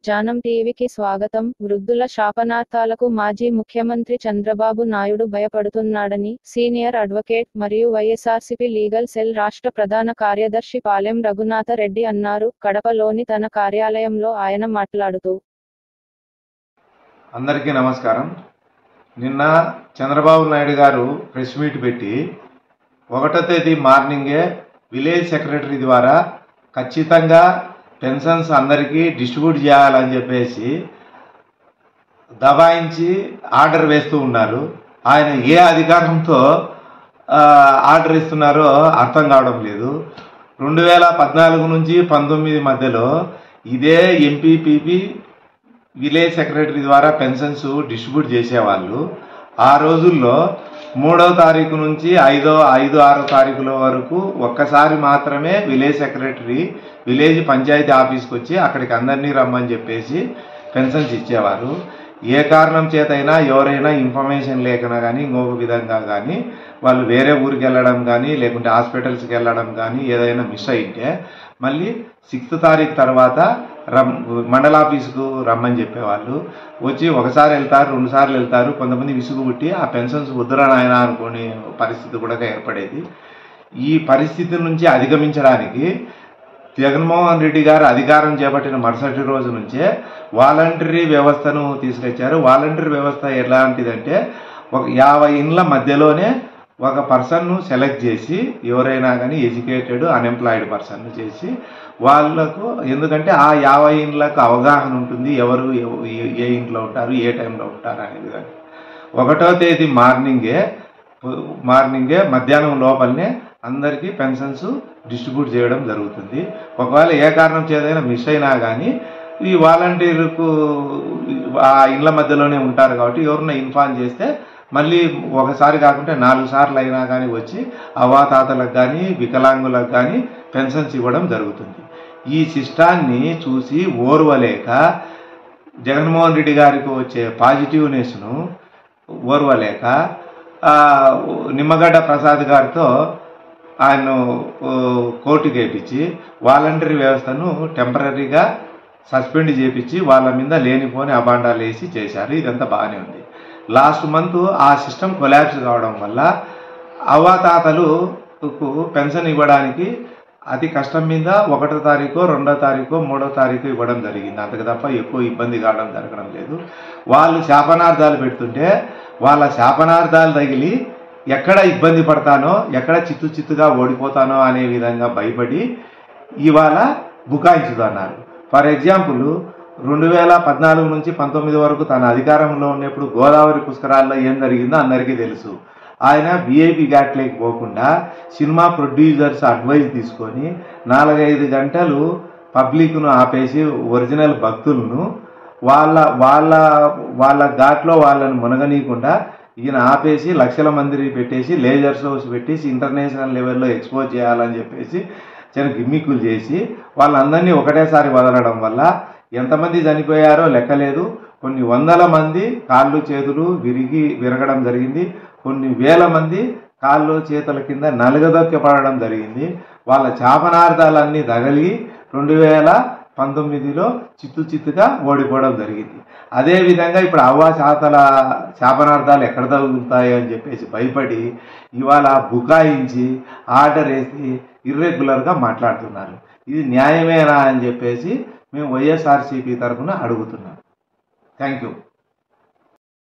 జానం టీవీకి స్వాగతం. వృద్ధుల శాపనార్థాలకు మాజీ ముఖ్యమంత్రి చంద్రబాబు నాయుడు భయపడుతున్నాడని సీనియర్ అడ్వకేట్ మరియు వైఎస్ఆర్సీపీ లీగల్ సెల్ రాష్ట్ర ప్రధాన కార్యదర్శి పాలెం రఘునాథ రెడ్డి అన్నారు. కడపలోని తన కార్యాలయంలో ఆయన మాట్లాడుతూ, అందరికీ నమస్కారం. నిన్న చంద్రబాబు నాయుడు గారు ప్రెస్ మీట్ పెట్టి 1వ తేదీ మార్నింగే విలేజ్ సెక్రటరీ ద్వారా ఖచ్చితంగా పెన్షన్స్ అందరికీ డిస్ట్రిబ్యూట్ చేయాలని చెప్పేసి దబాయించి ఆర్డర్ వేస్తూ ఉన్నారు. ఆయన ఏ అధికారంతో ఆర్డర్ ఇస్తున్నారో అర్థం కావడం లేదు. 2014 నుంచి 19 మధ్యలో ఇదే ఎంపీపీపీ విలేజ్ సెక్రటరీ ద్వారా పెన్షన్స్ డిస్ట్రిబ్యూట్ చేసేవాళ్ళు. ఆ రోజుల్లో 3వ తారీఖు నుంచి 5-6 తారీఖుల వరకు ఒక్కసారి మాత్రమే విలేజ్ సెక్రటరీ విలేజ్ పంచాయతీ ఆఫీస్కి వచ్చి అక్కడికి అందరినీ రమ్మని చెప్పేసి పెన్షన్స్ ఇచ్చేవారు. ఏ కారణం చేతైనా ఎవరైనా ఇన్ఫర్మేషన్ లేకనా కానీ ఇంకొక విధంగా కానీ వాళ్ళు వేరే ఊరికి వెళ్ళడం కానీ లేకుంటే హాస్పిటల్స్కి వెళ్ళడం కానీ ఏదైనా మిస్ అయితే మళ్ళీ 6వ తారీఖు తర్వాత మండల ఆఫీసుకు రమ్మని చెప్పేవాళ్ళు. వచ్చి ఒకసారి వెళ్తారు, 2 సార్లు వెళ్తారు. కొంతమంది విసుగు పుట్టి ఆ పెన్షన్స్ వద్దురా నాయనా అనుకునే పరిస్థితి కూడా ఏర్పడేది. ఈ పరిస్థితి నుంచి అధిగమించడానికి జగన్మోహన్ రెడ్డి గారు అధికారం చేపట్టిన మరుసటి రోజు నుంచే వాలంటరీ వ్యవస్థను తీసుకొచ్చారు. వాలంటరీ వ్యవస్థ ఎలాంటిదంటే ఒక 50 ఇండ్ల మధ్యలోనే ఒక పర్సన్ను సెలెక్ట్ చేసి ఎవరైనా కానీ ఎడ్యుకేటెడ్ అన్ఎంప్లాయిడ్ పర్సన్ను చేసి వాళ్ళకు, ఎందుకంటే ఆ 50 ఇండ్లకు అవగాహన ఉంటుంది, ఎవరు ఏ ఇంట్లో ఉంటారు, ఏ టైంలో ఉంటారు అనేది. కానీ 1వ తేదీ మార్నింగే మధ్యాహ్నం లోపలనే అందరికీ పెన్షన్స్ డిస్ట్రిబ్యూట్ చేయడం జరుగుతుంది. ఒకవేళ ఏ కారణం చేదైనా మిస్ అయినా కానీ ఈ వాలంటీర్కు ఆ ఇండ్ల మధ్యలోనే ఉంటారు కాబట్టి ఎవరన్నా ఇన్ఫార్మ్ చేస్తే మళ్ళీ ఒకసారి కాకుంటే 4 సార్లు అయినా కానీ వచ్చి అవ్వాతాతలకు కానీ వికలాంగులకు కానీ పెన్షన్స్ ఇవ్వడం జరుగుతుంది. ఈ సిస్టాన్ని చూసి ఓర్వలేక జగన్మోహన్ రెడ్డి గారికి వచ్చే పాజిటివ్నెస్ను ఓర్వలేక నిమ్మగడ్డ ప్రసాద్ గారితో ఆయన కోర్టుకు వేయించి వాలంటరీ వ్యవస్థను టెంపరీగా సస్పెండ్ చేయించి వాళ్ళ మీద లేనిపోని అబాండాలు వేసి చేశారు. ఇదంతా బాగానే ఉంది. లాస్ట్ మంత్ ఆ సిస్టమ్ కొలాప్స్ కావడం వల్ల అవ్వాతాతలకు పెన్షన్ ఇవ్వడానికి అతి కష్టం మీద 1వ తారీఖు, 2వ తారీఖు, 3వ తారీఖు ఇవ్వడం జరిగింది. అంతకు తప్ప ఎక్కువ ఇబ్బంది కావడం జరగడం లేదు. వాళ్ళు శాపనార్థాలు పెడుతుంటే వాళ్ళ శాపనార్థాలు తగిలి ఎక్కడ ఇబ్బంది పడతానో, ఎక్కడ చిత్తుగా ఓడిపోతానో అనే విధంగా భయపడి ఇవాళ బుకాయించుతున్నారు. ఫర్ ఎగ్జాంపుల్ 2014 నుంచి 19 వరకు తన అధికారంలో ఉన్నప్పుడు గోదావరి పుష్కరాల్లో ఏం జరిగిందో అందరికీ తెలుసు. ఆయన విఐపి ఘాట్లోకి పోకుండా సినిమా ప్రొడ్యూసర్స్ అడ్వైజ్ తీసుకొని 4-5 గంటలు పబ్లిక్ను ఆపేసి ఒరిజినల్ భక్తులను వాళ్ళ ఘాట్లో వాళ్ళని మునగనీయకుండా ఈయన ఆపేసి లక్షల మందిని పెట్టేసి లేజర్ షోస్ పెట్టేసి ఇంటర్నేషనల్ లెవెల్లో ఎక్స్పోజ్ చేయాలని చెప్పేసి చిన్న గిమ్మిక్కులు చేసి వాళ్ళందరినీ ఒకటేసారి వదలడం వల్ల ఎంతమంది చనిపోయారో లెక్కలేదు. కొన్ని వందల మంది కాళ్ళు చేతులు విరగడం జరిగింది. కొన్ని వేల మంది కాళ్ళు చేతుల కింద నలుగదొక్కపడడం జరిగింది. వాళ్ళ శాపనార్థాలన్నీ తగిలి 2019లో చిత్తుగా ఓడిపోవడం జరిగింది. అదేవిధంగా ఇప్పుడు అవ్వాతాతల శాపనార్థాలు ఎక్కడ తగులుతాయి అని చెప్పేసి భయపడి ఇవాళ బుకాయించి ఆర్డర్ వేసి ఇర్రెగ్యులర్గా మాట్లాడుతున్నారు. ఇది న్యాయమేనా అని చెప్పేసి మేము వైఎస్ఆర్సీపీ తరఫున అడుగుతున్నాం. Thank you.